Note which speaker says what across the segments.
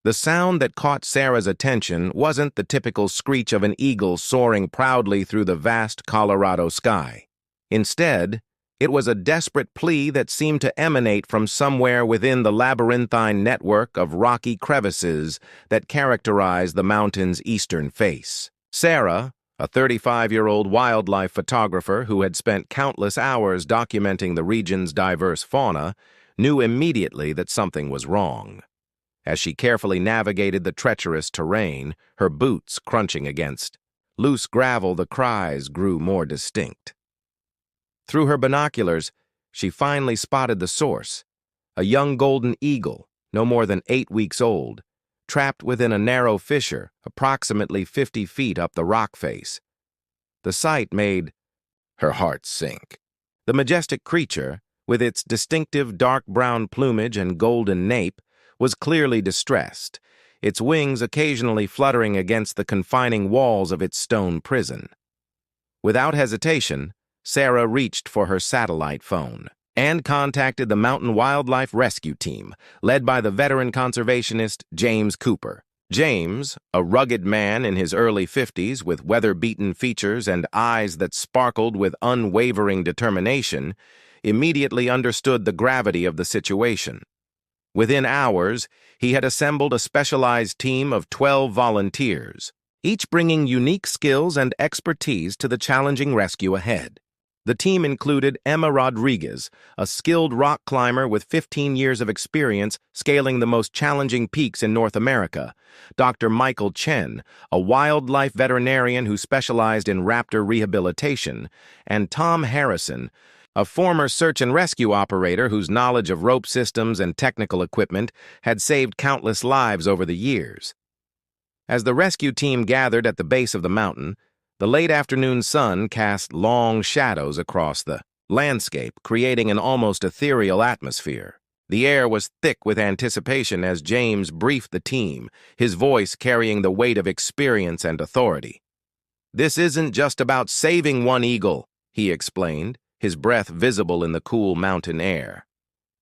Speaker 1: The sound that caught Sarah's attention wasn't the typical screech of an eagle soaring proudly through the vast Colorado sky. Instead, it was a desperate plea that seemed to emanate from somewhere within the labyrinthine network of rocky crevices that characterize the mountain's eastern face. Sarah, a 35-year-old wildlife photographer who had spent countless hours documenting the region's diverse fauna, knew immediately that something was wrong. As she carefully navigated the treacherous terrain, her boots crunching against loose gravel, the cries grew more distinct. Through her binoculars, she finally spotted the source, a young golden eagle, no more than 8 weeks old, trapped within a narrow fissure approximately 50 feet up the rock face. The sight made her heart sink. The majestic creature, with its distinctive dark brown plumage and golden nape, was clearly distressed, its wings occasionally fluttering against the confining walls of its stone prison. Without hesitation, Sarah reached for her satellite phone and contacted the Mountain Wildlife Rescue Team, led by the veteran conservationist James Cooper. James, a rugged man in his early 50s with weather-beaten features and eyes that sparkled with unwavering determination, immediately understood the gravity of the situation. Within hours, he had assembled a specialized team of 12 volunteers, each bringing unique skills and expertise to the challenging rescue ahead. The team included Emma Rodriguez, a skilled rock climber with 15 years of experience scaling the most challenging peaks in North America, Dr. Michael Chen, a wildlife veterinarian who specialized in raptor rehabilitation, and Tom Harrison, a former search and rescue operator whose knowledge of rope systems and technical equipment had saved countless lives over the years. As the rescue team gathered at the base of the mountain, the late afternoon sun cast long shadows across the landscape, creating an almost ethereal atmosphere. The air was thick with anticipation as James briefed the team, his voice carrying the weight of experience and authority. "This isn't just about saving one eagle," he explained, his breath visible in the cool mountain air.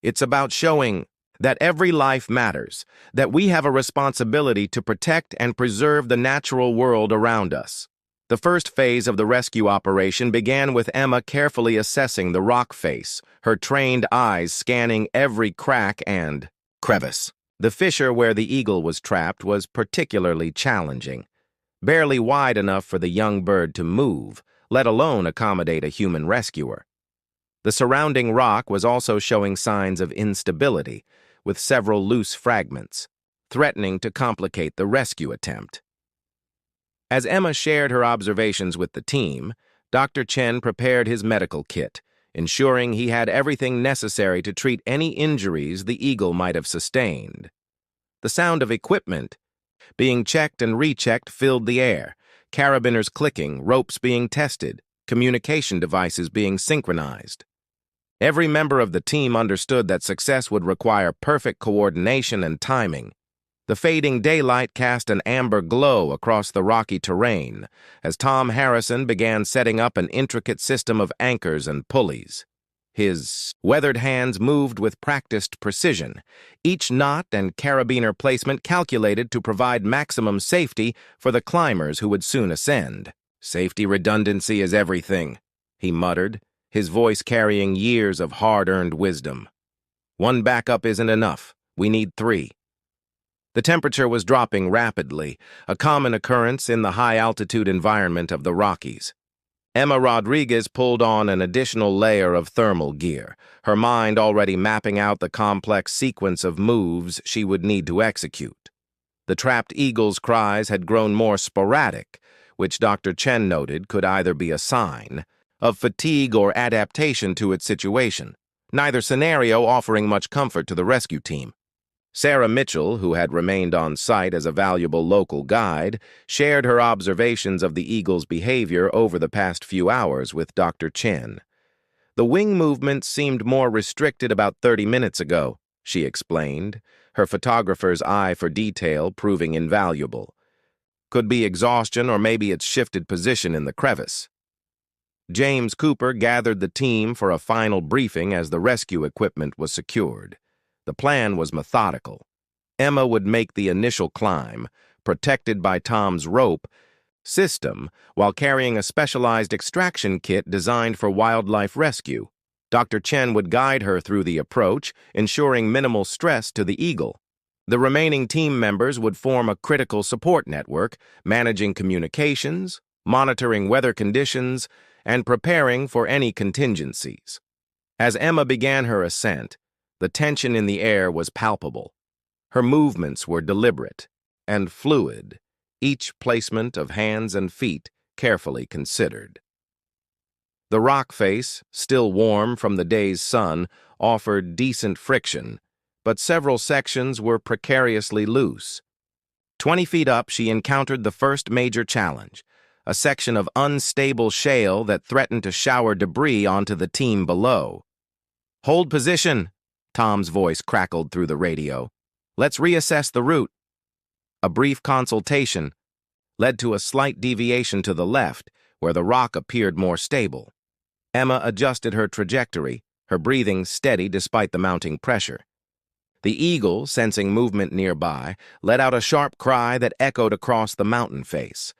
Speaker 1: "It's about showing that every life matters, that we have a responsibility to protect and preserve the natural world around us." The first phase of the rescue operation began with Emma carefully assessing the rock face, her trained eyes scanning every crack and crevice. The fissure where the eagle was trapped was particularly challenging, barely wide enough for the young bird to move, let alone accommodate a human rescuer. The surrounding rock was also showing signs of instability, with several loose fragments, threatening to complicate the rescue attempt. As Emma shared her observations with the team, Dr. Chen prepared his medical kit, ensuring he had everything necessary to treat any injuries the eagle might have sustained. The sound of equipment being checked and rechecked filled the air, carabiners clicking, ropes being tested, communication devices being synchronized. Every member of the team understood that success would require perfect coordination and timing. The fading daylight cast an amber glow across the rocky terrain as Tom Harrison began setting up an intricate system of anchors and pulleys. His weathered hands moved with practiced precision, each knot and carabiner placement calculated to provide maximum safety for the climbers who would soon ascend. "Safety redundancy is everything," he muttered, his voice carrying years of hard-earned wisdom. "One backup isn't enough. We need 3. The temperature was dropping rapidly, a common occurrence in the high-altitude environment of the Rockies. Emma Rodriguez pulled on an additional layer of thermal gear, her mind already mapping out the complex sequence of moves she would need to execute. The trapped eagle's cries had grown more sporadic, which Dr. Chen noted could either be a sign of fatigue or adaptation to its situation, neither scenario offering much comfort to the rescue team. Sarah Mitchell, who had remained on site as a valuable local guide, shared her observations of the eagle's behavior over the past few hours with Dr. Chen. "The wing movements seemed more restricted about 30 minutes ago," she explained, her photographer's eye for detail proving invaluable. "Could be exhaustion or maybe its shifted position in the crevice." James Cooper gathered the team for a final briefing as the rescue equipment was secured. The plan was methodical. Emma would make the initial climb, protected by Tom's rope system, while carrying a specialized extraction kit designed for wildlife rescue. Dr. Chen would guide her through the approach, ensuring minimal stress to the eagle. The remaining team members would form a critical support network, managing communications, monitoring weather conditions, and preparing for any contingencies. As Emma began her ascent, the tension in the air was palpable. Her movements were deliberate and fluid, each placement of hands and feet carefully considered. The rock face, still warm from the day's sun, offered decent friction, but several sections were precariously loose. 20 feet up, she encountered the first major challenge, a section of unstable shale that threatened to shower debris onto the team below. "Hold position," Tom's voice crackled through the radio. "Let's reassess the route." A brief consultation led to a slight deviation to the left, where the rock appeared more stable. Emma adjusted her trajectory, her breathing steady despite the mounting pressure. The eagle, sensing movement nearby, let out a sharp cry that echoed across the mountain face.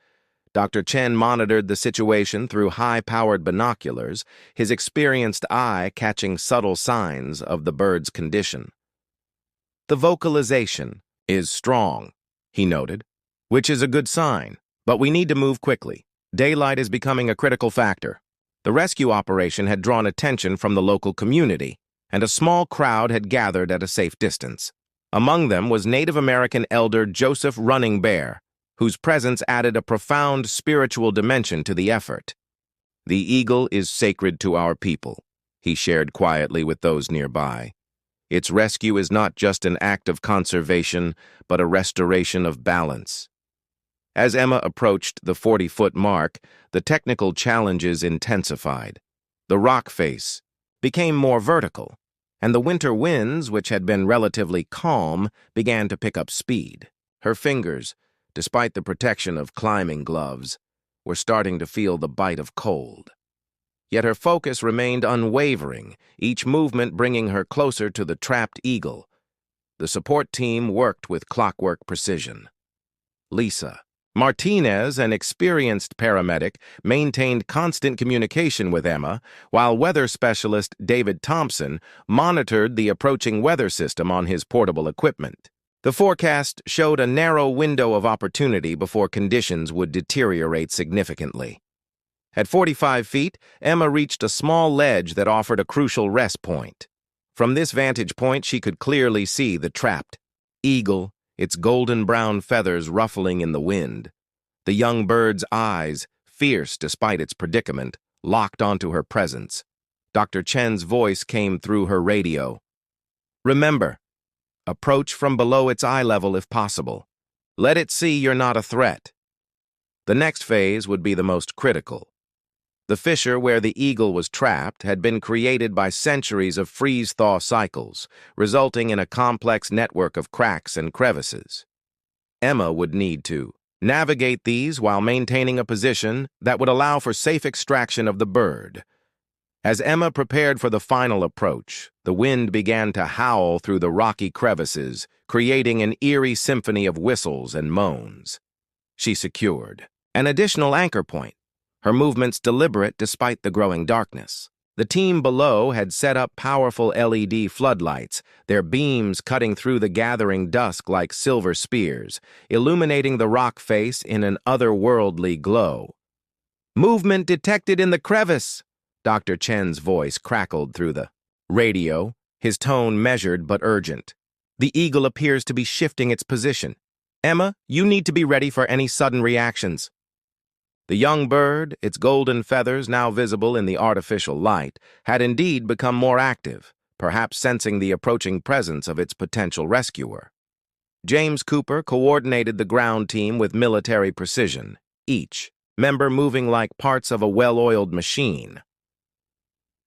Speaker 1: Dr. Chen monitored the situation through high-powered binoculars, his experienced eye catching subtle signs of the bird's condition. "The vocalization is strong," he noted, "which is a good sign, but we need to move quickly. Daylight is becoming a critical factor." The rescue operation had drawn attention from the local community, and a small crowd had gathered at a safe distance. Among them was Native American elder Joseph Running Bear, whose presence added a profound spiritual dimension to the effort. "The eagle is sacred to our people," he shared quietly with those nearby. "Its rescue is not just an act of conservation, but a restoration of balance." As Emma approached the 40-foot mark, the technical challenges intensified. The rock face became more vertical, and the winter winds, which had been relatively calm, began to pick up speed. Her fingers, despite the protection of climbing gloves, were starting to feel the bite of cold. Yet her focus remained unwavering, each movement bringing her closer to the trapped eagle. The support team worked with clockwork precision. Lisa Martinez, an experienced paramedic, maintained constant communication with Emma, while weather specialist David Thompson monitored the approaching weather system on his portable equipment. The forecast showed a narrow window of opportunity before conditions would deteriorate significantly. At 45 feet, Emma reached a small ledge that offered a crucial rest point. From this vantage point, she could clearly see the trapped eagle, its golden-brown feathers ruffling in the wind. The young bird's eyes, fierce despite its predicament, locked onto her presence. Dr. Chen's voice came through her radio. "Remember, approach from below its eye level if possible. Let it see you're not a threat." The next phase would be the most critical. The fissure where the eagle was trapped had been created by centuries of freeze-thaw cycles, resulting in a complex network of cracks and crevices. Emma would need to navigate these while maintaining a position that would allow for safe extraction of the bird. As Emma prepared for the final approach, the wind began to howl through the rocky crevices, creating an eerie symphony of whistles and moans. She secured an additional anchor point, her movements deliberate despite the growing darkness. The team below had set up powerful LED floodlights, their beams cutting through the gathering dusk like silver spears, illuminating the rock face in an otherworldly glow. "Movement detected in the crevice!" Dr. Chen's voice crackled through the radio, his tone measured but urgent. "The eagle appears to be shifting its position. Emma, you need to be ready for any sudden reactions." The young bird, its golden feathers now visible in the artificial light, had indeed become more active, perhaps sensing the approaching presence of its potential rescuer. James Cooper coordinated the ground team with military precision, each member moving like parts of a well-oiled machine.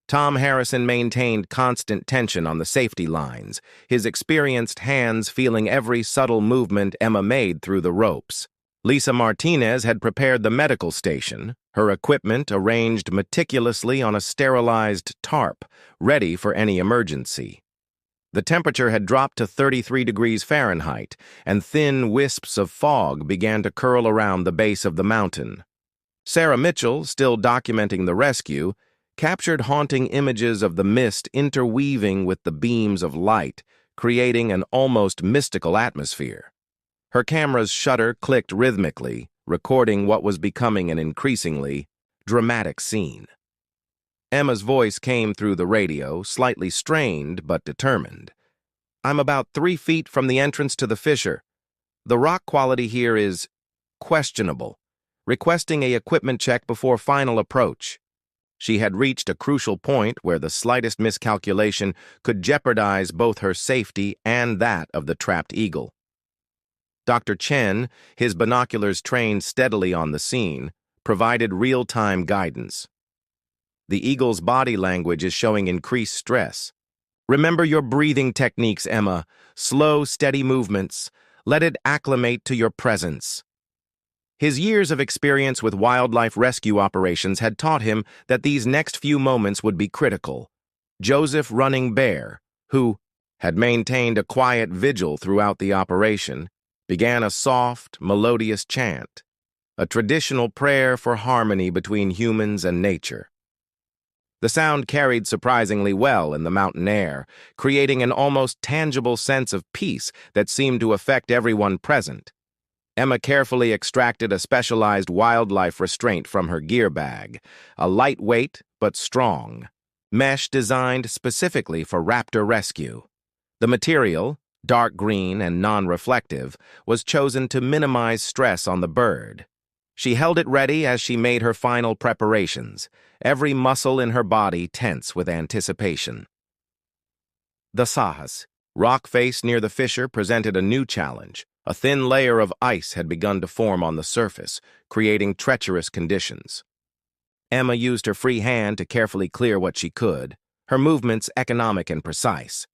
Speaker 1: Tom Harrison maintained constant tension on the safety lines, his experienced hands feeling every subtle movement Emma made through the ropes. Lisa Martinez had prepared the medical station, her equipment arranged meticulously on a sterilized tarp, ready for any emergency. The temperature had dropped to 33 degrees Fahrenheit, and thin wisps of fog began to curl around the base of the mountain. Sarah Mitchell, still documenting the rescue, captured haunting images of the mist interweaving with the beams of light, creating an almost mystical atmosphere. Her camera's shutter clicked rhythmically, recording what was becoming an increasingly dramatic scene. Emma's voice came through the radio, slightly strained but determined. "I'm about 3 feet from the entrance to the fissure. The rock quality here is questionable. Requesting a equipment check before final approach." She had reached a crucial point where the slightest miscalculation could jeopardize both her safety and that of the trapped eagle. Dr. Chen, his binoculars trained steadily on the scene, provided real-time guidance. "The eagle's body language is showing increased stress. Remember your breathing techniques, Emma. Slow, steady movements. Let it acclimate to your presence." His years of experience with wildlife rescue operations had taught him that these next few moments would be critical. Joseph Running Bear, who had maintained a quiet vigil throughout the operation, began a soft, melodious chant, a traditional prayer for harmony between humans and nature. The sound carried surprisingly well in the mountain air, creating an almost tangible sense of peace that seemed to affect everyone present. Emma carefully extracted a specialized wildlife restraint from her gear bag, a lightweight but strong mesh designed specifically for raptor rescue. The material, dark green and non-reflective, was chosen to minimize stress on the bird. She held it ready as she made her final preparations, every muscle in her body tense with anticipation. The Sahas, rock face near the fissure, presented a new challenge. A thin layer of ice had begun to form on the surface, creating treacherous conditions. Emma used her free hand to carefully clear what she could, her movements economic and precise.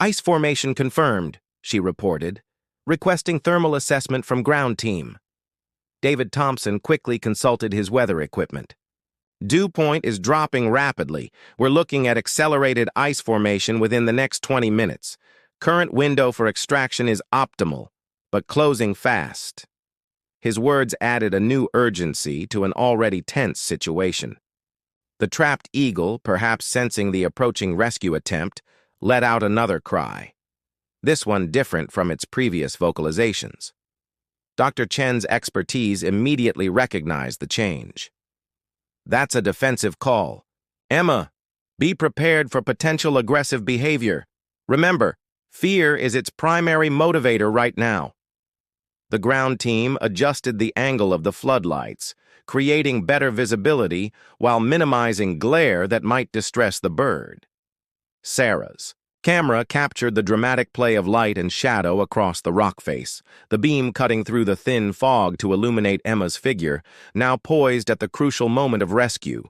Speaker 1: "Ice formation confirmed," she reported, requesting thermal assessment from ground team. David Thompson quickly consulted his weather equipment. "Dew point is dropping rapidly. We're looking at accelerated ice formation within the next 20 minutes. Current window for extraction is optimal, but closing fast." His words added a new urgency to an already tense situation. The trapped eagle, perhaps sensing the approaching rescue attempt, let out another cry, this one different from its previous vocalizations. Dr. Chen's expertise immediately recognized the change. "That's a defensive call. Emma, be prepared for potential aggressive behavior. Remember, fear is its primary motivator right now." The ground team adjusted the angle of the floodlights, creating better visibility while minimizing glare that might distress the bird. Sarah's camera captured the dramatic play of light and shadow across the rock face, the beam cutting through the thin fog to illuminate Emma's figure, now poised at the crucial moment of rescue.